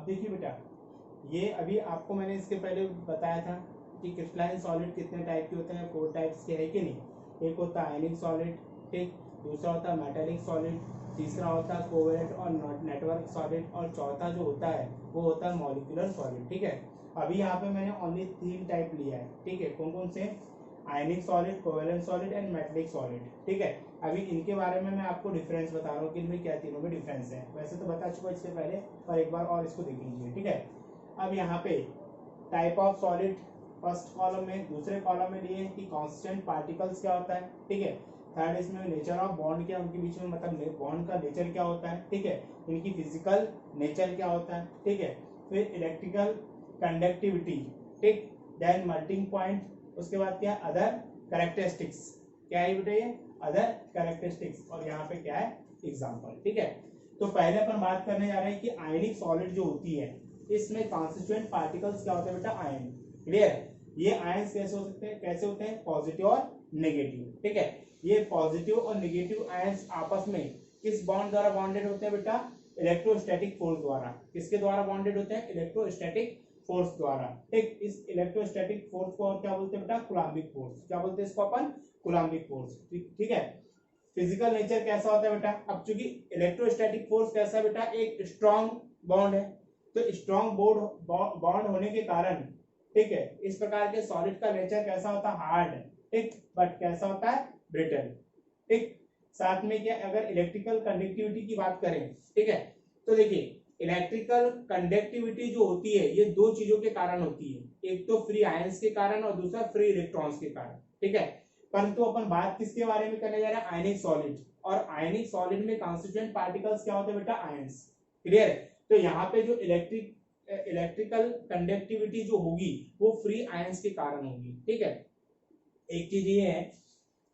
देखिए बेटा, ये अभी आपको मैंने इसके पहले बताया था कि क्रिस्टलाइन सॉलिड कितने टाइप के होते हैं, 4 टाइप्स के, है कि नहीं। एक होता है आयनिक सॉलिड, ठीक, दूसरा होता है मेटालिक सॉलिड, तीसरा होता है कोवेलेंट और नेटवर्क सॉलिड, और चौथा जो होता है वो होता है मॉलिक्यूलर सॉलिड, ठीक है। अभी यहाँ पे मैंने ओनली 3 टाइप लिया है, ठीक है। कौन कौन से? आयनिक solid, covalent solid and metallic solid, ठीक है। अभी इनके बारे में मैं आपको डिफरेंस बता रहा हूँ कि इनमें क्या तीनों में डिफरेंस है। वैसे तो बता चुका इससे पहले, पर एक बार और इसको देख लीजिए, ठीक है। अब यहाँ पे type of solid first column में, दूसरे कॉलम में लिए कि कांस्टेंट पार्टिकल्स क्या होता है, ठीक है। थर्ड इसमें नेचर ऑफ बॉन्ड क्या, उनके बीच में मतलब बॉन्ड का नेचर क्या होता है, ठीक है। इनकी फिजिकल नेचर क्या होता है, ठीक है। फिर इलेक्ट्रिकल कंडक्टिविटी, ठीक, देन मेल्टिंग पॉइंट, उसके बाद क्या, अदर कैरेक्टरिस्टिक्स, क्या है बेटा ये, अदर कैरेक्टरिस्टिक्स, और यहाँ पे क्या है, एग्जांपल, ठीक है। तो पहले अपन बात करने जा रहे हैं कि आयनिक सॉलिड जो होती है इसमें कॉन्स्टिट्यूएंट पार्टिकल्स क्या होते हैं बेटा, आयन, क्लियर। ये आयंस कैसे हो सकते हैं, कैसे होते हैं, पॉजिटिव और नेगेटिव, ठीक है। ये पॉजिटिव और नेगेटिव आयंस आपस में किस बॉन्ड द्वारा बॉन्डेड होते हैं बेटा, इलेक्ट्रोस्टैटिक फोर्स द्वारा। किसके द्वारा बॉन्डेड होते हैं, इलेक्ट्रोस्टैटिक फोर्स द्वारा, ठीक। इस इलेक्ट्रोस्टैटिक फोर्स को और क्या बोलते हैं बेटा, कूलम्बिक फोर्स, क्या बोलते हैं इसको अपन, कूलम्बिक फोर्स, ठीक है। फिजिकल नेचर कैसा होता है बेटा, अब चूंकि इलेक्ट्रोस्टैटिक फोर्स कैसा है बेटा, एक स्ट्रॉन्ग बॉन्ड है, तो स्ट्रॉन्ग बॉन्ड होने के कारण, ठीक है, इस प्रकार के सॉलिड का नेचर कैसा होता है, हार्ड, ठीक, बट कैसा होता है, ब्रिटल, ठीक। साथ में क्या, अगर इलेक्ट्रिकल कंडक्टिविटी की बात करें, ठीक है, तो देखिए इलेक्ट्रिकल कंडक्टिविटी जो होती है ये दो चीजों के कारण होती है, एक तो फ्री आयंस के कारण और दूसरा फ्री इलेक्ट्रॉन्स के कारण, ठीक है। परंतु अपन बात किसके बारे में करने जा रहे हैं, आयनिक सॉलिड, और आयनिक सॉलिड में कॉन्स्टिट्यूएंट पार्टिकल्स क्या होते हैं बेटा, आयंस, क्लियर है। तो यहाँ पे जो इलेक्ट्रिकल कंडक्टिविटी जो होगी वो फ्री आयंस के कारण होगी, ठीक है। एक चीज ये है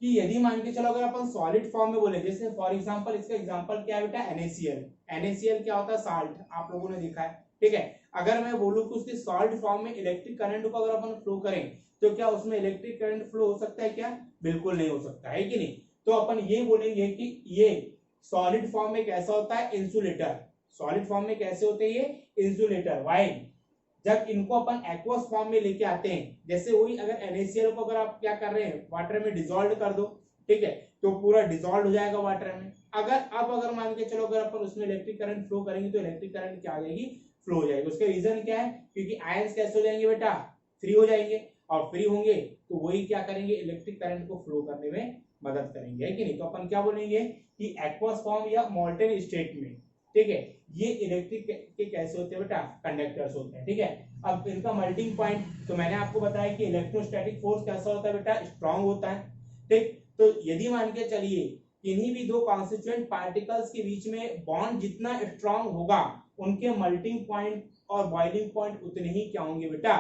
कि यदि मान के चलो अगर अपन सॉलिड फॉर्म में बोले, जैसे फॉर एग्जांपल इसका एग्जांपल क्या है बेटा, NaCl। NaCl क्या होता है, साल्ट, आप लोगों ने देखा है, ठीक है। अगर मैं बोलूं कि उसके सॉल्ट फॉर्म में इलेक्ट्रिक करंट को अगर अपन फ्लो करें तो क्या उसमें इलेक्ट्रिक करंट फ्लो हो सकता है क्या, बिल्कुल नहीं हो सकता है कि नहीं। तो अपन ये बोलेंगे कि ये सॉलिड फॉर्म में कैसा होता है, इंसुलेटर। सॉलिड फॉर्म में कैसे होते हैं ये, इंसुलेटर। वाई जब इनको अपन एक्वस फॉर्म में लेके आते हैं, जैसे वही अगर NaCl को अगर आप क्या कर रहे हैं, वाटर में डिसॉल्व कर दो, ठीक है, तो पूरा डिसॉल्व हो जाएगा वाटर में। अगर मान के चलो अगर अपन उसमें इलेक्ट्रिक करंट फ्लो करेंगे तो इलेक्ट्रिक करंट क्या आ जाएगी, फ्लो हो जाएगी। उसका रीजन क्या है, क्योंकि आयंस कैसे हो जाएंगे बेटा, फ्री हो जाएंगे, और फ्री होंगे तो वही क्या करेंगे, इलेक्ट्रिक करंट को फ्लो करने में मदद करेंगे, है कि नहीं। तो अपन क्या बोलेंगे कि एक्वस फॉर्म या मोल्टेन स्टेट में, ठीक है, ये इलेक्ट्रिक के कैसे होते हैं बेटा, कंडक्टर्स होते हैं, ठीक है। अब इनका मेल्टिंग पॉइंट, तो मैंने आपको बताया कि इलेक्ट्रोस्टैटिक फोर्स कैसा होता है बेटा, स्ट्रांग होता है, ठीक। तो यदि मान के चलिए किन्हीं भी दो कॉन्स्टिट्यूएंट पार्टिकल्स के बीच में बॉन्ड जितना स्ट्रांग होगा उनके मेल्टिंग पॉइंट और बॉइलिंग पॉइंट उतने ही क्या होंगे बेटा,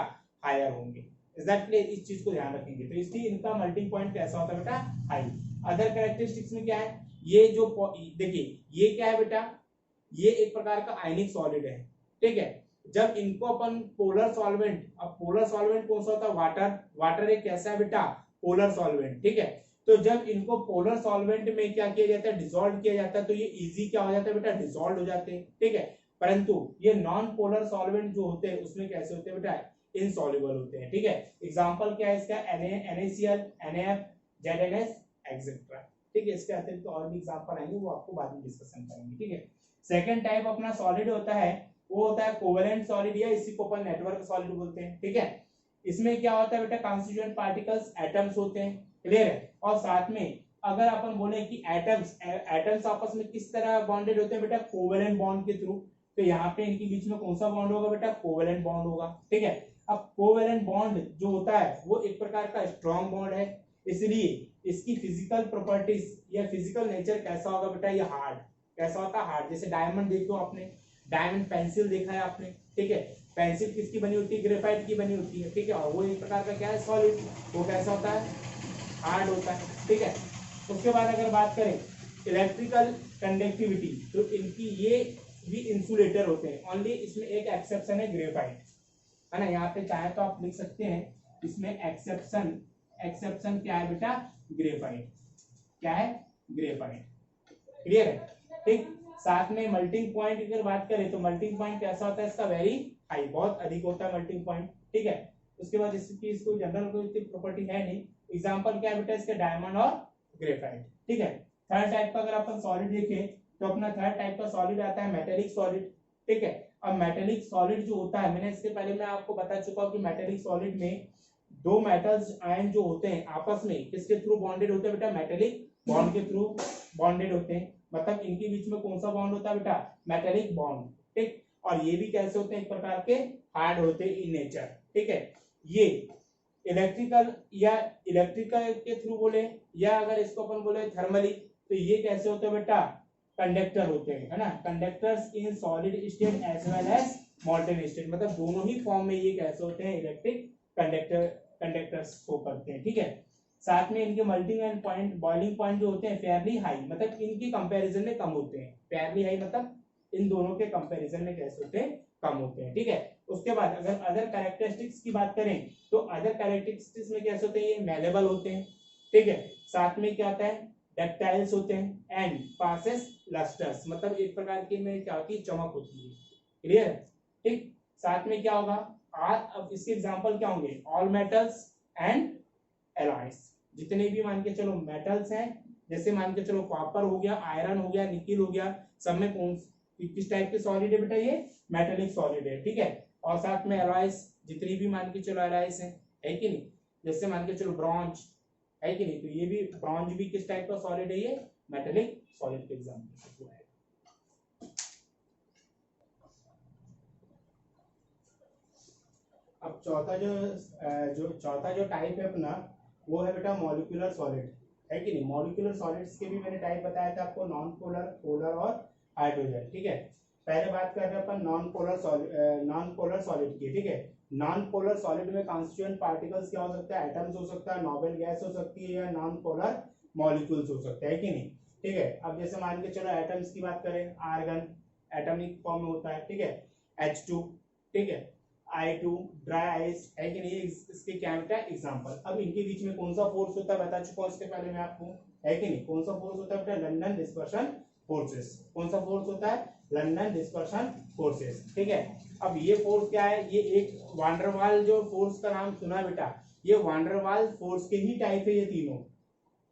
हायर होंगे। इज दैट क्लियर, इस चीज को ध्यान रखेंगे। तो इसलिए इनका मेल्टिंग पॉइंट कैसा होता है बेटा, हाई। अदर कैरेक्टरिस्टिक्स में क्या है, ये जो देखिए ये क्या है बेटा, ये एक प्रकार का आयनिक सॉलिड है, ठीक है। जब इनको अपन पोलर सॉल्वेंट, अब पोलर सॉल्वेंट कौन सा होता है, वाटर। वाटर एक कैसा है बेटा, पोलर सॉल्वेंट, ठीक है। तो जब इनको पोलर सॉल्वेंट में क्या किया जाता है, डिसॉल्व किया जाता है, तो ये इजी क्या हो जाता है बेटा, डिसॉल्व हो जाते हैं, ठीक है। परंतु ये नॉन पोलर सॉल्वेंट जो होते हैं उसमें कैसे होते हैं बेटा, इनसॉल्युबल होते हैं, ठीक है। एग्जांपल क्या है इसका, NaCl, NaF, ZnS एक्सेट्रा, ठीक है। इसके अतिरिक्त और भी एग्जांपल आएंगे, वो आपको बाद में डिस्कशन करेंगे, ठीक है। सेकंड टाइप अपना सॉलिड होता है वो होता है कोवेलेंट सॉलिड, या इसी को अपन नेटवर्क सॉलिड बोलते हैं, ठीक है। इसमें क्या होता है बेटा, कॉन्स्टिट्यूएंट पार्टिकल्स एटम्स होते हैं, क्लियर है। और साथ में अगर अपन बोले कि एटम्स आपस में किस तरह बॉन्डेड होते हैं बेटा, कोवेलेंट बॉन्ड के थ्रू। तो यहाँ पे इनके बीच में कौन सा बॉन्ड होगा बेटा, कोवेलेंट बॉन्ड होगा, ठीक है। अब कोवेलेंट बॉन्ड जो होता है वो एक प्रकार का स्ट्रॉन्ग बॉन्ड है, इसलिए इसकी फिजिकल प्रॉपर्टीज या फिजिकल नेचर कैसा होगा बेटा, ये हार्ड, कैसा होता है, हार्ड। जैसे डायमंड देखो आपने, डायमंड पेंसिल देखा है आपने, ठीक है। पेंसिल किसकी बनी होती है, ग्रेफाइट की बनी होती है, ठीक है। और वो एक प्रकार का क्या है, सॉलिड, वो कैसा होता है, हार्ड होता है, ठीक है। उसके बाद अगर बात करें इलेक्ट्रिकल कंडक्टिविटी, तो इनकी ये भी इंसुलेटर होते हैं, ओनली इसमें एक एक्सेप्शन है, ग्रेफाइट, है ना। यहाँ पे चाहे तो आप लिख सकते हैं इसमें एक्सेप्शन क्या है बेटा, ग्रेफाइट, क्या है, ग्रेफाइट, क्लियर है, ठीक। साथ में मेल्टिंग पॉइंट की अगर बात करें तो मेल्टिंग पॉइंट कैसा होता है इसका, वेरी हाई, बहुत अधिक होता है मेल्टिंग पॉइंट, ठीक है। उसके बाद इसको जनरल कोई इतनी प्रॉपर्टी है नहीं। एग्जांपल क्या है बेटा इसके, डायमंड और ग्रेफाइट, ठीक है। थर्ड टाइप का अगर अपन सॉलिड देखें तो अपना थर्ड टाइप का सॉलिड आता है मेटेलिक सॉलिड, ठीक है। अब मेटेलिक सॉलिड जो होता है, मैंने इसके पहले मैं आपको बता चुका हूँ कि मेटेलिक सॉलिड में दो मेटल्स आयन जो होते हैं आपस में किसके थ्रू बॉन्डेड होते हैं बेटा, मेटेलिक बॉन्ड के थ्रू बॉन्डेड होते हैं। मतलब इनके बीच में कौन सा बॉन्ड होता है बेटा, मेटेलिक बॉन्ड, ठीक। और ये भी कैसे होते हैं, एक प्रकार के हार्ड होते हैं इन नेचर, ठीक है। ये इलेक्ट्रिकल के थ्रू बोले, या अगर इसको अपन बोले थर्मली, तो ये कैसे होते हैं बेटा, कंडक्टर होते हैं, है ना। Conductors in solid state as well as molten state, मतलब दोनों ही फॉर्म में ये कैसे होते हैं, इलेक्ट्रिक कंडक्टर्स शो करते हैं, ठीक है। साथ में इनके melting and point, boiling point जो होते हैं फेयरली हाई, मतलब इनकी कंपैरिजन में कम होते हैं। फेयरली हाई मतलब इन दोनों के कंपैरिजन में कैसे होते हैं, कम होते हैं, ठीक है। उसके बाद अगर अदर कैरेक्टरिस्टिक्स की बात करें तो अदर कैरेक्टरिस्टिक्स में कैसे होते हैं, ये मैलेबल होते हैं, ठीक है। साथ में क्या आता है, डक्टाइल्स होते हैं एंड पासेस लस्टर्स, मतलब एक प्रकार की में क्या होती है, चमक होती है, क्लियर है, ठीक। साथ में क्या होगा, अब इसके एग्जांपल क्या होंगे, ऑल मेटल्स एंड एलॉयज, जितने भी मान के चलो मेटल्स हैं, जैसे मान के चलो कॉपर हो गया, आयरन हो गया, निकिल हो गया, सब में कौन किस टाइप के सॉलिड है बेटा, ये मेटेलिक सॉलिड है, ठीक है। और साथ में एलॉयज, जितनी भी मान के चलो एलॉयज है कि नहीं, जैसे मान के चलो ब्रॉन्ज है कि नहीं, तो ये भी ब्रॉन्ज भी किस टाइप का सॉलिड है, ये मेटेलिक सॉलिड के एग्जांपल है। अब चौथा जो टाइप है अपना, वो है बेटा मॉलिक्यूलर सॉलिड, है कि नहीं। मॉलिक्यूलर सॉलिड्स के भी मैंने टाइप बताया था आपको, नॉन पोलर, पोलर और हाइड्रोजन, ठीक है। पहले बात कर रहे हैं अपन नॉन पोलर सॉलिड की, ठीक है। नॉन पोलर सॉलिड में कॉन्स्टिट्यूएंट पार्टिकल्स क्या हो सकता है, एटम्स हो सकता है, नोबेल गैस हो सकती है, या नॉन पोलर मॉलिक्यूल्स हो सकते हैं, कि नहीं, ठीक है। अब जैसे मान के चलो एटम्स की बात करें, आर्गन एटॉमिक फॉर्म में होता है, ठीक है, H2, ठीक है, I2, ड्राई आइस, है कि नहीं, इसके क्या बेटा एग्जांपल। अब इनके बीच में कौन सा फोर्स होता है बता चुका हूं इसके पहले मैं आपको, है कि नहीं। कौन सा फोर्स होता है बेटा, लंदन डिस्पर्शन फोर्सेस। कौन सा फोर्स होता है, लंदन डिस्पर्शन फोर्सेस, ठीक है। अब ये फोर्स क्या है, ये एक वांडरवाल जो फोर्स का नाम सुना बेटा, ये वांडरवाल फोर्स के ही टाइप है ये तीनों,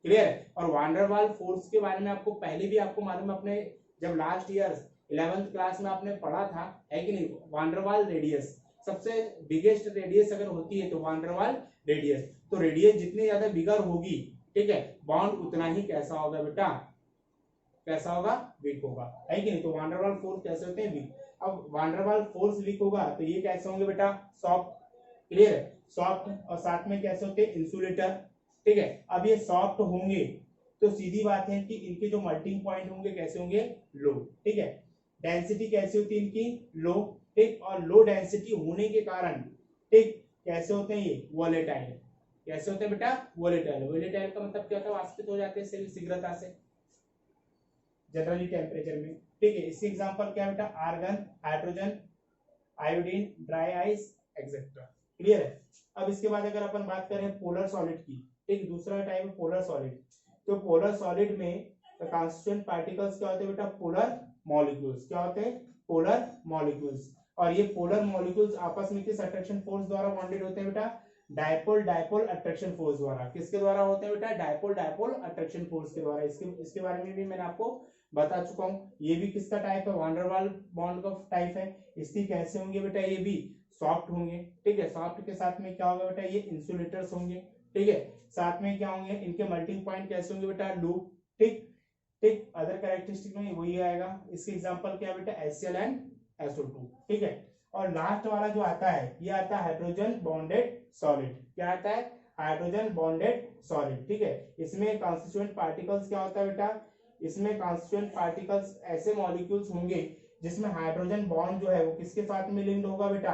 क्लियर है। और वांडरवाल फोर्स के बारे में आपको पहले भी आपको मालूम है, अपने जब लास्ट ईयर 11th क्लास में आपने पढ़ा था, है कि नहीं। वांडरवाल रेडियस, सबसे बिगेस्ट रेडियस अगर होती है तो वांडरवाल रेडियस, तो रेडियस जितनी ज्यादा बिगर होगी, ठीक है, बॉन्ड उतना ही कैसा होगा बेटा, कैसा होगा, वीक होगा, है कि नहीं। तो वांडरवाल फोर्स कैसे होते हैं, वीक। अब वांडरवाल फोर्स वीक होगा तो ये कैसे होंगे बेटा, सॉफ्ट, क्लियर है, सॉफ्ट। और साथ में कैसे होते हैं, इंसुलेटर, ठीक है। अब ये सॉफ्ट होंगे तो सीधी बात है कि इनके जो मेल्टिंग पॉइंट होंगे कैसे होंगे, लो, ठीक है। डेंसिटी कैसी होती है इनकी, लो, ठीक। और लो डेंसिटी होने के कारण, ठीक, कैसे होते हैं ये, वोलेटाइल। कैसे होते हैं बेटा, वोलेटाइल। वोलेटाइल का मतलब क्या होता है, वाष्पित हो जाते हैं शीघ्रता से, जनरली टेम्परेचर में, ठीक है। इसके एग्जांपल क्या है बेटा, argon, hydrogen, iodine, dry ice, etcetera, clear है। अब इसके बाद अगर अपन बात करें पोलर सॉलिड की, ठीक, दूसरा टाइप है पोलर सॉलिड। तो पोलर सॉलिड में कॉन्स्टिट्यूएंट पार्टिकल्स क्या होते हैं बेटा, पोलर मॉलिक्यूल्स, क्या होते हैं, पोलर मॉलिक्यूल्स। और ये पोलर मॉलिक्यूल्स आपस में किस अट्रैक्शन फोर्स द्वारा बॉन्डेड होते हैं बेटा, डायपोल डायपोल अट्रैक्शन फोर्स द्वारा। किसके द्वारा होते हैं बेटा, डायपोल डायपोल अट्रैक्शन फोर्स के द्वारा। इसके बारे में भी मैंने आपको बता चुका हूं। ये भी किसका टाइप है, वांडरवाल बॉन्ड का टाइप है। इसकी कैसे होंगे बेटा, ये भी सॉफ्ट होंगे, ठीक है। सॉफ्ट के साथ में क्या होगा बेटा, ये इंसुलेटर्स होंगे, ठीक है। साथ में क्या होंगे, इनके मेल्टिंग पॉइंट कैसे होंगे बेटा, लूप, ठीक, ठीक। अदर कैरेक्टरिस्टिक में वही आएगा। इसके एग्जांपल क्या बेटा, HCl एंड SO2, ठीक है। और लास्ट वाला जो आता है, ये आता है हाइड्रोजन बॉन्डेड सॉलिड। क्या आता है, हाइड्रोजन बॉन्डेड सॉलिड, ठीक है। इसमें कॉन्स्टिट्यूएंट पार्टिकल्स क्या होता है बेटा, इसमें कॉन्स्टिट्यूएंट पार्टिकल्स ऐसे मॉलिक्यूल्स होंगे जिसमें हाइड्रोजन बॉन्ड जो है वो किसके साथ में लिंक्ड होगा बेटा,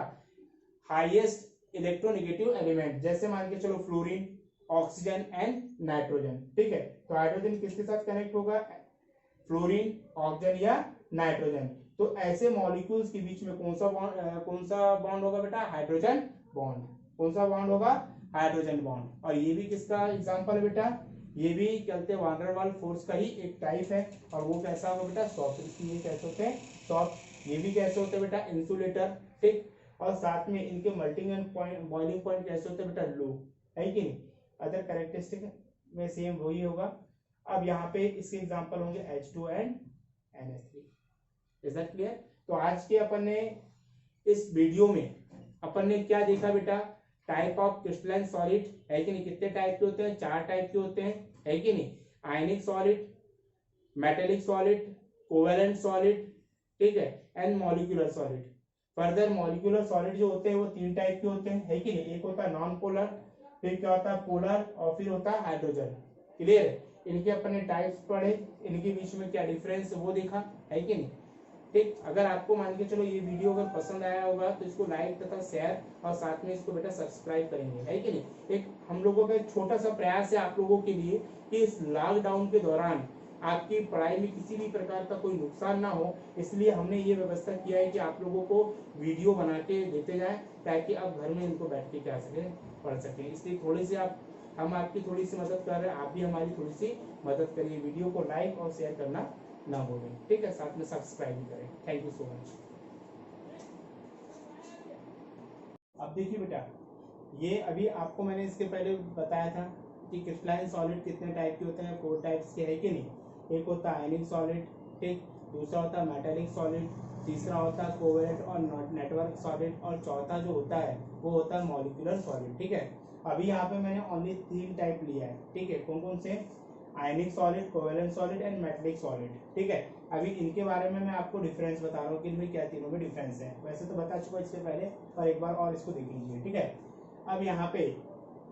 हाईएस्ट इलेक्ट्रोनेगेटिव एलिमेंट, जैसे मान के चलो फ्लोरीन, ऑक्सीजन एंड नाइट्रोजन, ठीक है। तो हाइड्रोजन किसके साथ कनेक्ट होगा, फ्लोरीन, ऑक्सीजन या नाइट्रोजन। तो ऐसे मॉलिक्यूल्स के बीच में कौन सा बॉन्ड होगा बेटा, हाइड्रोजन बॉन्ड। कौन सा बॉन्ड होगा, हाइड्रोजन बॉन्ड। और ये भी किसका एग्जांपल है बेटा, ये भी कहते हैं वान डेर वाल फोर्स का ही एक टाइप है, और वो कैसा होगा बेटा, सॉफ्ट। इसलिए कैसे होते हैं, सॉफ्ट। ये भी कैसे होते हैं बेटा, इंसुलेटर, ठीक। और साथ में इनके melting and point, boiling point कैसे होते हैं बेटा, लो, है कि नहीं। अदर कैरेक्टरिस्टिक में सेम वही होगा। अब यहाँ पे इसके एग्जांपल होंगे H2 and NH3। Is that clear. तो आज के अपन ने इस वीडियो में अपन ने क्या देखा बेटा, टाइप ऑफ क्रिस्टलाइन सॉलिड, है कि नहीं। कितने टाइप के होते हैं, 4 टाइप के होते हैं, है कि नहीं। आयनिक solid, metallic solid, covalent solid, ठीक है, and molecular solid. Further molecular solid जो होते हैं वो 3 टाइप के होते हैं, है कि नहीं। एक होता है नॉन पोलर, फिर क्या होता है पोलर, और फिर होता है हाइड्रोजन। क्लियर है। इनके अपने टाइप्स पढ़े, इनके बीच में क्या डिफरेंस वो देखा, है कि नहीं। ठीक। अगर आपको मान के चलो ये वीडियो अगर पसंद आया होगा तो इसको लाइक तथा शेयर, और साथ में इसको बेटा सब्सक्राइब करेंगे, है कि नहीं। एक हम लोगों का एक छोटा सा प्रयास है आप लोगों के लिए कि इस लॉकडाउन के दौरान आपकी पढ़ाई में किसी भी प्रकार का कोई नुकसान ना हो, इसलिए हमने ये व्यवस्था किया है कि आप लोगों को वीडियो बना के देते जाएं, ताकि आप घर में इनको बैठ के क्या सकें, पढ़ सकें। इसलिए थोड़ी सी हम आपकी थोड़ी सी मदद कर रहे हैं, आप भी हमारी थोड़ी सी मदद करिए। वीडियो को लाइक और शेयर करना ना भूलें, ठीक है। साथ में सब्सक्राइब भी करें। Thank you so much. अब देखिए बेटा, ये अभी आपको मैंने इसके पहले बताया था कि क्रिस्टलाइन सॉलिड कितने टाइप के होते हैं, 4 टाइप्स के, है कि नहीं। एक होता है आयनिक सॉलिड, ठीक। दूसरा होता है मेटालिक सॉलिड, तीसरा होता है कोवेलेंट और नेटवर्क सॉलिड, और चौथा जो होता है वो होता है मॉलिक्यूलर सॉलिड, ठीक है। अभी यहाँ पे मैंने ओनली 3 टाइप लिया है, ठीक है। कौन कौन से, आयनिक solid, covalent solid and metallic solid, ठीक है। अभी इनके बारे में मैं आपको डिफरेंस बता रहा हूँ कि इनमें क्या तीनों में डिफरेंस है। वैसे तो बता चुका इससे पहले, पर एक बार और इसको देख लीजिए, ठीक है। अब यहाँ पे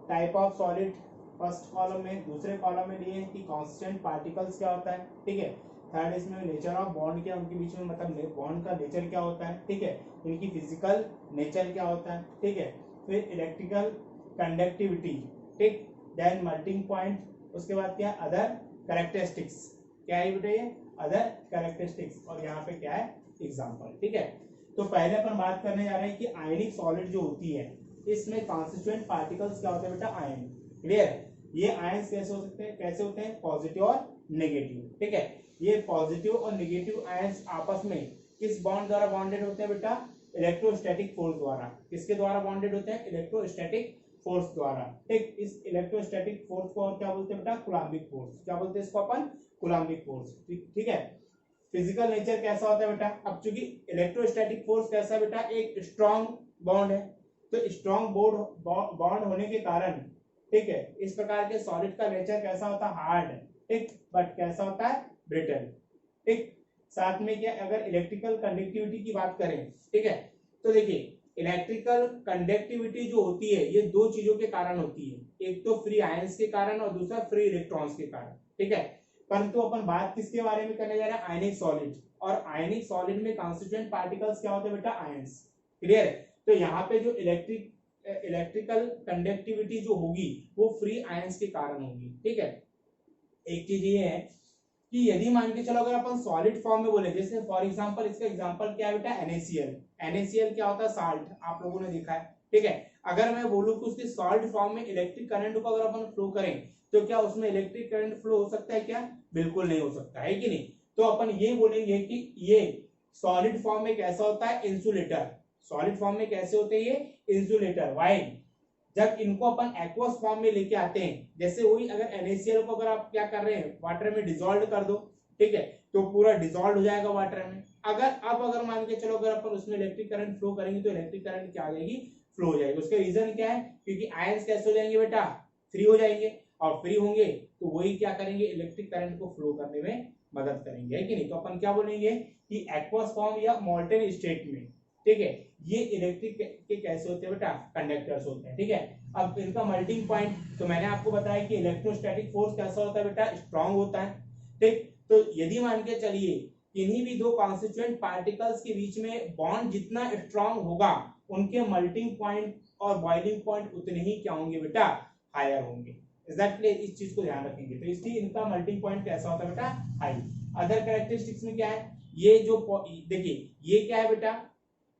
type of solid first column में, दूसरे कॉलम में लिए कि कांस्टेंट पार्टिकल्स क्या होता है, ठीक है। थर्ड इसमें नेचर ऑफ बॉन्ड क्या, उनके बीच में मतलब बॉन्ड का नेचर क्या होता है, ठीक है। इनकी फिजिकल नेचर क्या होता है, ठीक है। फिर इलेक्ट्रिकल कंडक्टिविटी, ठीक। देन मेल्टिंग पॉइंट, उसके बाद क्या, अदर कैरेक्टरिस्टिक्स, क्या है बेटा ये, अदर कैरेक्टरिस्टिक्स, और यहाँ पे क्या है, एग्जांपल, ठीक है। तो पहले अपन बात करने जा रहे हैं कि आयनिक सॉलिड जो होती है, इसमें कॉन्स्टिट्यूएंट पार्टिकल्स क्या होते हैं बेटा, आयन। क्लियर। ये आयंस कैसे हो सकते हैं, कैसे होते हैं, पॉजिटिव और नेगेटिव, ठीक है। ये पॉजिटिव और नेगेटिव आयंस आपस में किस बॉन्ड द्वारा बॉन्डेड होते हैं बेटा, इलेक्ट्रोस्टैटिक फोर्स द्वारा। किसके द्वारा बॉन्डेड होते हैं, इलेक्ट्रोस्टैटिक फोर्स द्वारा, ठीक। इस इलेक्ट्रोस्टैटिक फोर्स को और क्या बोलते हैं बेटा, कूलम्बिक फोर्स। क्या बोलते हैं इसको अपन, कूलम्बिक फोर्स, ठीक है। फिजिकल नेचर कैसा होता है बेटा, अब चूंकि इलेक्ट्रोस्टैटिक फोर्स कैसा है बेटा, एक स्ट्रॉन्ग बॉन्ड है, तो स्ट्रॉन्ग बॉन्ड होने के कारण, ठीक है, इस प्रकार के सॉलिड का नेचर कैसा होता है, हार्ड, ठीक, बट कैसा होता है, ब्रिटल, ठीक। साथ में क्या, अगर इलेक्ट्रिकल कंडक्टिविटी की बात करें, ठीक है, तो देखिए इलेक्ट्रिकल कंडक्टिविटी जो होती है ये 2 चीजों के कारण होती है, एक तो फ्री आयंस के कारण और दूसरा फ्री इलेक्ट्रॉन्स के कारण, ठीक है। परंतु अपन बात किसके बारे में करने जा रहे हैं, आयनिक सॉलिड, और आयनिक सॉलिड में कॉन्स्टिट्यूएंट पार्टिकल्स क्या होते हैं बेटा, आयंस। क्लियर है। तो यहाँ पे जो इलेक्ट्रिकल कंडक्टिविटी जो होगी वो फ्री आयंस के कारण होगी, ठीक है। एक चीज ये है कि यदि मान के चलो अगर अपन सॉलिड फॉर्म में बोले, जैसे फॉर एग्जांपल, इसका एग्जांपल क्या है बेटा, NaCl। NaCl क्या होता है, साल्ट, आप लोगों ने देखा है, ठीक है। अगर मैं बोलूं कि उसके सॉल्ट फॉर्म में इलेक्ट्रिक करंट को अगर अपन फ्लो करें तो क्या उसमें इलेक्ट्रिक करंट फ्लो हो सकता है क्या, बिल्कुल नहीं हो सकता, है कि नहीं। तो अपन ये बोलेंगे कि ये सॉलिड फॉर्म में कैसा होता है, इंसुलेटर। सॉलिड फॉर्म में कैसे होते हैं ये, इंसुलेटर। व्हाई, जब इनको अपन एक्वस फॉर्म में लेके आते हैं, जैसे वही अगर NaCl को अगर आप क्या कर रहे हैं, वाटर में डिसॉल्व कर दो, ठीक है, तो पूरा डिसॉल्व हो जाएगा वाटर में। अगर मान के चलो अगर अपन उसमें इलेक्ट्रिक करंट फ्लो करेंगे तो इलेक्ट्रिक करंट क्या आ जाएगी, फ्लो हो जाएगी। उसका रीजन क्या है, क्योंकि आयंस कैसे हो जाएंगे बेटा, फ्री हो जाएंगे, और फ्री होंगे तो वही क्या करेंगे, इलेक्ट्रिक करंट को फ्लो करने में मदद करेंगे, है कि नहीं। तो अपन क्या बोलेंगे कि एक्वस फॉर्म या मोल्टेन स्टेट में, ठीक है, ये इलेक्ट्रिक के कैसे होते हैं बेटा, कंडक्टर्स होते हैं, ठीक है। अब इनका मेल्टिंग पॉइंट, तो मैंने आपको बताया कि इलेक्ट्रोस्टैटिक फोर्स कैसा होता है बेटा, स्ट्रांग होता है, ठीक। तो यदि मान के चलिए किन्हीं भी 2 कॉन्स्टिट्यूएंट पार्टिकल्स के बीच में बॉन्ड जितना स्ट्रांग होगा, उनके मेल्टिंग पॉइंट और बॉइलिंग पॉइंट उतने ही क्या होंगे बेटा, हायर होंगे। इज दैट क्लियर, इस चीज को ध्यान रखेंगे। तो इसलिए इनका मेल्टिंग पॉइंट कैसा होता है बेटा, हाई। अदर कैरेक्टरिस्टिक्स में क्या है, ये जो देखिए ये क्या है बेटा,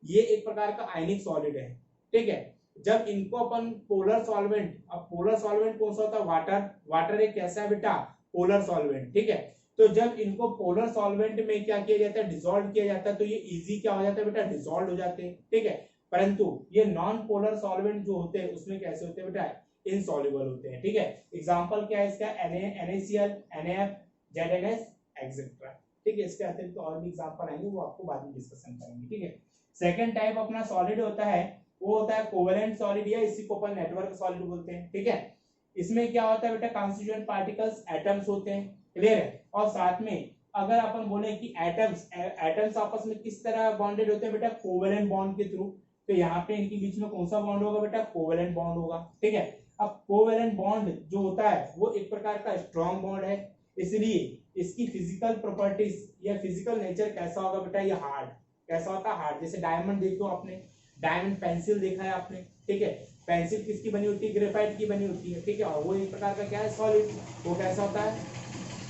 ये एक प्रकार का आयनिक सॉलिड है, ठीक है। जब इनको अपन पोलर सॉल्वेंट, अब पोलर सॉल्वेंट कौन सा होता है, वाटर, वाटर एक कैसा है बेटा, पोलर सॉल्वेंट, ठीक है। तो जब इनको पोलर सॉल्वेंट में क्या किया जाता है, डिसॉल्व किया जाता है, तो ये इजी क्या हो जाता है बेटा, डिसॉल्व हो जाते हैं, ठीक है। परंतु ये नॉन पोलर सॉल्वेंट जो होते हैं उसमें कैसे होते हैं बेटा, इनसॉल्युबल होते हैं, ठीक है। एग्जांपल क्या है इसका, NaCl, NaF, ZnS एक्सेट्रा, ठीक है। इसके अतिरिक्त तो और भी एग्जांपल आएंगे, वो आपको बाद में डिस्कशन करेंगे, ठीक है। सेकंड टाइप अपना सॉलिड होता है, वो होता है कोवेलेंट सॉलिड, या इसी को अपन नेटवर्क सॉलिड बोलते हैं, ठीक है। इसमें क्या होता है बेटा, कॉन्स्टिट्यूएंट पार्टिकल्स एटम्स होते हैं, क्लियर है। और साथ में अगर अपन बोले कि एटम्स, एटम्स आपस में किस तरह बॉन्डेड होते हैं बेटा, कोवेलेंट बॉन्ड के थ्रू, तो यहाँ पे इनके बीच में कौन सा बॉन्ड होगा बेटा, कोवेलेंट बॉन्ड होगा, ठीक है। अब कोवेलेंट बॉन्ड जो होता है वो एक प्रकार का स्ट्रॉन्ग बॉन्ड है, इसलिए इसकी फिजिकल प्रॉपर्टीज या फिजिकल नेचर कैसा होगा बेटा, ये हार्ड, कैसा होता है, हार्ड। जैसे डायमंड देखो आपने, डायमंड पेंसिल देखा है आपने, ठीक है। पेंसिल किसकी बनी होती है, ग्रेफाइट की बनी होती है, ठीक है। और वो एक प्रकार का क्या है, सॉलिड, वो कैसा होता है,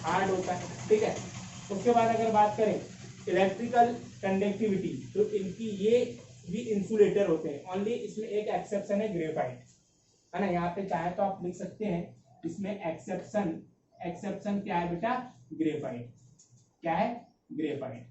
हार्ड होता है, ठीक है। उसके बाद अगर बात करें इलेक्ट्रिकल कंडक्टिविटी, तो इनकी ये भी इंसुलेटर होते हैं, ओनली इसमें एक एक्सेप्शन है, ग्रेफाइट, है ना। यहाँ पे चाहे तो आप लिख सकते हैं इसमें एक्सेप्शन, एक्सेप्शन क्या है बेटा, ग्रेफाइट, क्या है, ग्रेफाइट,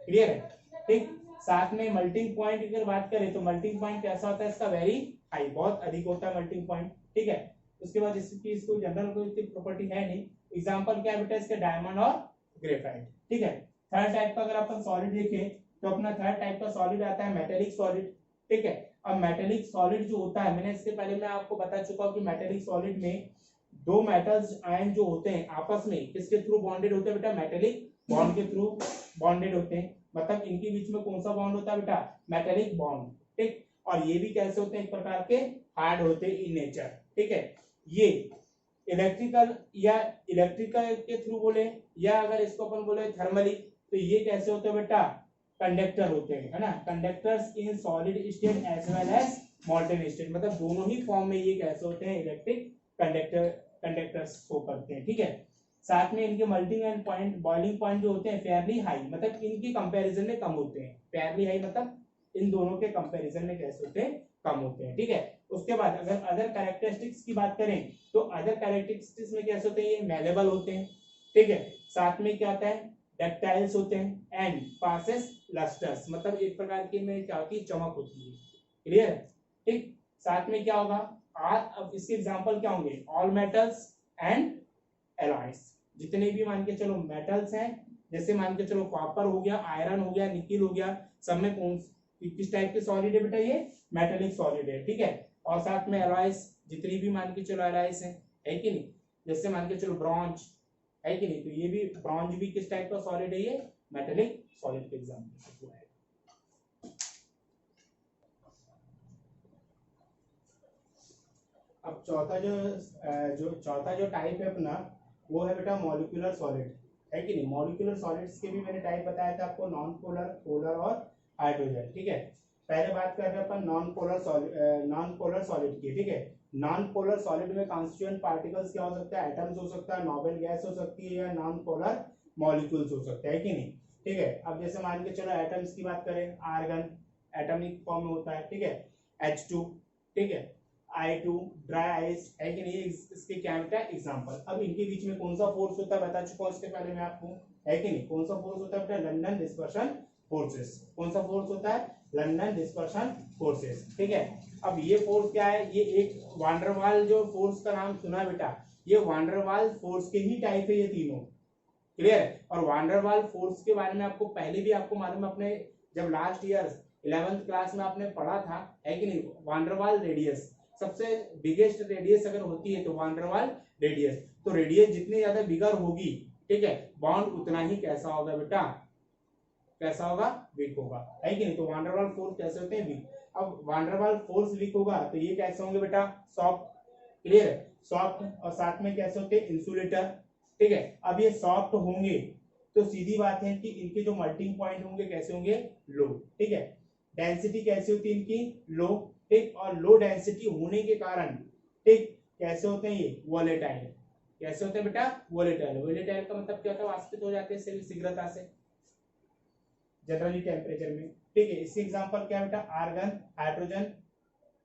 क्लियर है, ठीक। साथ में मेल्टिंग पॉइंट अगर बात करें तो मेल्टिंग पॉइंट कैसा होता है इसका, वेरी हाई, बहुत अधिक होता है मेल्टिंग पॉइंट, ठीक है। उसके बाद इसकी इसको जनरल कोई इतनी प्रॉपर्टी है नहीं। एग्जांपल क्या है बेटा इसके, डायमंड और ग्रेफाइट, ठीक है। थर्ड टाइप का अगर अपन सॉलिड देखें तो अपना थर्ड टाइप का सॉलिड आता है मेटेलिक सॉलिड, ठीक है। अब मेटेलिक सॉलिड जो होता है, मैंने इसके पहले मैं आपको बता चुका हूँ कि मेटेलिक सॉलिड में दो मेटल्स आयन जो होते हैं आपस में किसके थ्रू बॉन्डेड होते हैं बेटा, मेटेलिक बॉन्ड के थ्रू बॉन्डेड होते हैं, मतलब इनके बीच में कौन सा बॉन्ड होता है बेटा, मेटेलिक बॉन्ड, ठीक। और ये भी कैसे होते हैं, एक प्रकार के हार्ड होते हैं इन नेचर, ठीक है। ये इलेक्ट्रिकल या इलेक्ट्रिकल के थ्रू बोले, या अगर इसको अपन बोले थर्मली, तो ये कैसे होते हैं बेटा, कंडक्टर होते हैं, है ना। Conductors in solid state as well as molten state, मतलब दोनों ही फॉर्म में ये कैसे होते हैं, इलेक्ट्रिक कंडक्टर, कंडक्टर्स शो करते हैं, ठीक है। साथ में इनके melting and point, boiling point जो होते हैं फेयरली हाई, मतलब इनकी कंपैरिजन में कम होते हैं, फेयरली हाई मतलब इन दोनों के कंपैरिजन में कैसे होते हैं, कम होते हैं, ठीक है। उसके बाद अगर अदर कैरेक्टरिस्टिक्स की बात करें तो अदर कैरेक्टरिस्टिक्स में कैसे होते हैं, ये मैलेबल होते हैं, ठीक है। साथ में क्या होता है, डक्टाइल्स होते हैं, एंड पासेस लस्टर्स, मतलब एक प्रकार की में क्या होती है, चमक होती है, क्लियर है, ठीक। साथ में क्या होगा, अब इसके एग्जांपल क्या होंगे, ऑल मेटल्स एंड एलॉयज, जितने भी मान के चलो मेटल्स हैं, जैसे मान के चलो कॉपर हो गया, आयरन हो गया, निकिल हो गया, सब में कौन किस टाइप के सॉलिड है बेटा, ये मेटेलिक सॉलिड है, ठीक है। और साथ में एलॉयज, जितनी भी मान के चलो एलॉयज है कि नहीं, जैसे मान के चलो ब्रॉन्ज है कि नहीं, तो ये भी ब्रॉन्ज भी किस टाइप का सॉलिड है, ये मेटेलिक सॉलिड के एग्जांपल है। अब चौथा जो टाइप है अपना, वो है बेटा मॉलिक्यूलर सॉलिड, है कि नहीं। मॉलिक्यूलर सॉलिड्स के भी मैंने टाइप बताया था आपको, नॉन पोलर, पोलर और हाइड्रोजन, ठीक है। पहले बात कर रहे हैं अपन नॉन पोलर सॉलिड की, ठीक है। नॉन पोलर सॉलिड में कॉन्स्टिट्यूएंट पार्टिकल्स क्या हो सकता है, एटम्स हो सकता है, नोबेल गैस हो सकती है, या नॉन पोलर मॉलिक्यूल्स हो सकते हैं कि नहीं, ठीक है। अब जैसे मान के चलो एटम्स की बात करें, आर्गन एटॉमिक फॉर्म में होता है, ठीक है, H2, ठीक है, I2, ड्राई आइस है कि नहीं, इसके क्या बेटा एग्जांपल। अब इनके बीच में कौन सा फोर्स होता है बता चुका हूं इसके पहले मैं आपको, है कि नहीं। कौन सा फोर्स होता है बेटा, लंदन डिस्पर्शन फोर्सेस, कौन सा फोर्स होता है, लंदन डिस्पर्शन फोर्सेस, ठीक है। अब ये फोर्स क्या है, ये एक वांडरवाल जो फोर्स का नाम सुना बेटा, ये वांडरवाल फोर्स के ही टाइप है ये तीनों, क्लियर है। और वांडरवाल फोर्स के बारे में आपको पहले भी आपको मालूम है, अपने जब लास्ट ईयर 11th क्लास में आपने पढ़ा था, है कि नहीं। वांडरवाल रेडियस, सबसे बिगेस्ट रेडियस अगर होती है तो वांडरवाल रेडियस, तो रेडियस जितनी ज्यादा बिगर होगी, ठीक है, बॉन्ड उतना ही कैसा होगा बेटा, कैसा होगा, वीक होगा, है कि नहीं। तो वांडरवाल फोर्स कैसे होते हैं, वीक। अब वांडरवाल फोर्स वीक होगा तो ये कैसे होंगे बेटा, सॉफ्ट, क्लियर है, सॉफ्ट। और साथ में कैसे होते हैं, इंसुलेटर, ठीक है। अब ये सॉफ्ट होंगे तो सीधी बात है कि इनके जो मेल्टिंग पॉइंट होंगे कैसे होंगे, लो, ठीक है। डेंसिटी कैसी होती है इनकी, लो, ठीक। और लो डेंसिटी होने के कारण, ठीक, कैसे होते हैं ये, वोलेटाइल, कैसे होते हैं बेटा, वोलेटाइल। वोलेटाइल का मतलब क्या होता है, वाष्पित हो जाते हैं शीघ्रता से, जनरली टेम्परेचर में, ठीक है। इसके एग्जांपल क्या बेटा, argon, hydrogen,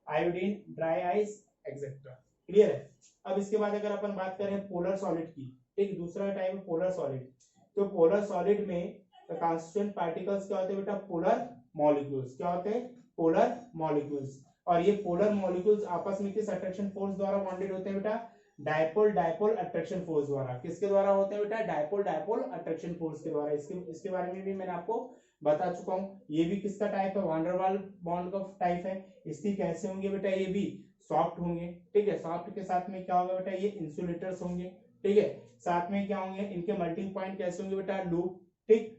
iodine, dry ice etcetera. Clear है। अब इसके बाद अगर अपन बात करें पोलर सॉलिड की, ठीक, दूसरा टाइप है पोलर सॉलिड। तो पोलर सॉलिड में कॉन्स्टिट्यूएंट पार्टिकल्स क्या होते हैं बेटा, पोलर मॉलिक्यूल्स। क्या होते हैं, पोलर मॉलिक्यूल्स। और ये पोलर मॉलिक्यूल्स आपस में किस अट्रैक्शन फोर्स द्वारा बॉन्डेड होते हैं बेटा, डायपोल डायपोल अट्रैक्शन फोर्स द्वारा। किसके द्वारा होते हैं बेटा, डायपोल डायपोल अट्रैक्शन फोर्स के द्वारा। इसके बारे में भी मैंने आपको बता चुका हूँ। ये भी किसका टाइप है, वान डेर वाल बॉन्ड का टाइप है। इसकी कैसे होंगे बेटा, ये भी सॉफ्ट होंगे। ठीक है, सॉफ्ट के साथ में क्या होगा बेटा, ये इंसुलेटर्स होंगे। ठीक है, साथ में क्या होंगे, इनके मेल्टिंग पॉइंट कैसे होंगे बेटा, लूप। ठीक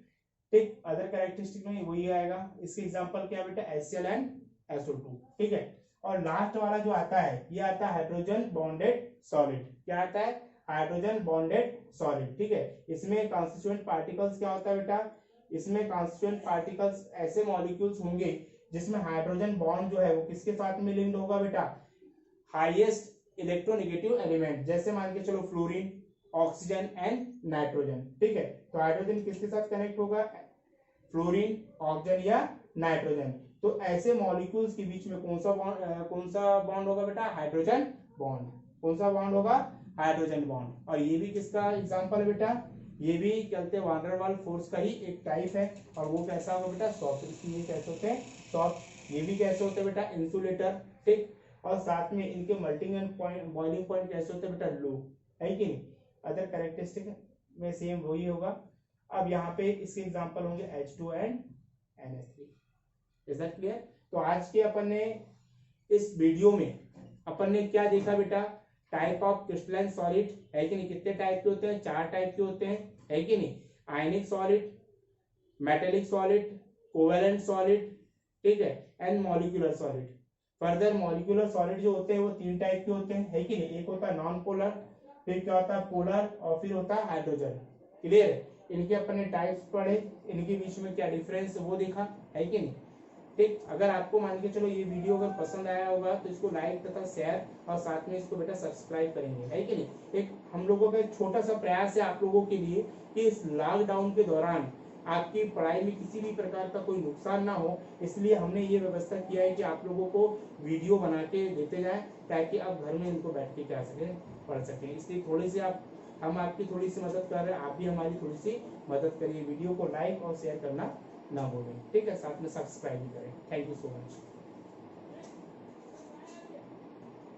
ठीक, अदर कैरेक्टरिस्टिक में वही आएगा। इसके एग्जांपल क्या बेटा, HCl एंड SO2। ठीक है, और लास्ट वाला जो आता है, ये आता है हाइड्रोजन बॉन्डेड सॉलिड। क्या आता है, हाइड्रोजन बॉन्डेड सॉलिड। ठीक है, इसमें कॉन्स्टिट्यूएंट पार्टिकल्स क्या होता है बेटा, इसमें कॉन्स्टिट्यूएंट पार्टिकल्स ऐसे मॉलिक्यूल्स होंगे जिसमें हाइड्रोजन बॉन्ड जो है वो किसके साथ में लिंक्ड होगा बेटा, हाईएस्ट इलेक्ट्रोनेगेटिव एलिमेंट। जैसे मान के चलो फ्लोरीन, ऑक्सीजन एंड नाइट्रोजन। ठीक है, तो हाइड्रोजन किसके साथ कनेक्ट होगा, फ्लोरीन, ऑक्सीजन या नाइट्रोजन। तो ऐसे मॉलिक्यूल्स के बीच में कौन सा बॉन्ड होगा बेटा, हाइड्रोजन बॉन्ड। कौन सा बॉन्ड होगा, हाइड्रोजन बॉन्ड। और ये भी किसका एग्जांपल है बेटा, ये भी चलते वान डेर वाल फोर्स का ही एक टाइप है। और वो कैसा होगा बेटा, सॉफ्ट। इसलिए कैसे होते हैं, सॉफ्ट। ये भी कैसे होते हैं बेटा, इंसुलेटर। ठीक, और साथ में इनके melting and point, boiling point कैसे होते हैं बेटा, लो। है कि नहीं। अदर कैरेक्टरिस्टिक में सेम वही होगा। अब यहाँ पे इसके एग्जांपल होंगे H2 and NH3। Is that clear. तो आज के अपन ने इस वीडियो में अपन ने क्या देखा बेटा, टाइप ऑफ क्रिस्टलाइन सॉलिड। है कि नहीं, कितने टाइप के होते हैं, 4 टाइप के होते हैं। है कि नहीं, आयनिक solid, metallic solid, covalent solid, ठीक है, and molecular solid. Further molecular solid जो होते हैं वो 3 टाइप के होते हैं। है कि नहीं, एक होता है नॉन पोलर, फिर क्या होता है पोलर, और फिर होता है हाइड्रोजन। क्लियर है। इनके अपने टाइप्स पढ़े, इनके बीच में क्या डिफरेंस वो देखा। है कि नहीं। ठीक, अगर आपको मान के चलो ये वीडियो अगर पसंद आया होगा तो इसको लाइक तथा शेयर और साथ में इसको बेटा सब्सक्राइब करेंगे। है कि नहीं। एक हम लोगों का एक छोटा सा प्रयास है आप लोगों के लिए कि इस लॉकडाउन के दौरान आपकी पढ़ाई में किसी भी प्रकार का कोई नुकसान ना हो, इसलिए हमने ये व्यवस्था किया है कि आप लोगों को वीडियो बना के देते जाएं, ताकि आप घर में इनको बैठ के क्या सकें, पढ़ सकें। इसलिए थोड़ी सी हम आपकी थोड़ी सी मदद कर रहे हैं, आप भी हमारी थोड़ी सी मदद करिए। वीडियो को लाइक और शेयर करना ना भूलें। ठीक है, साथ में सब्सक्राइब भी करें। Thank you so much.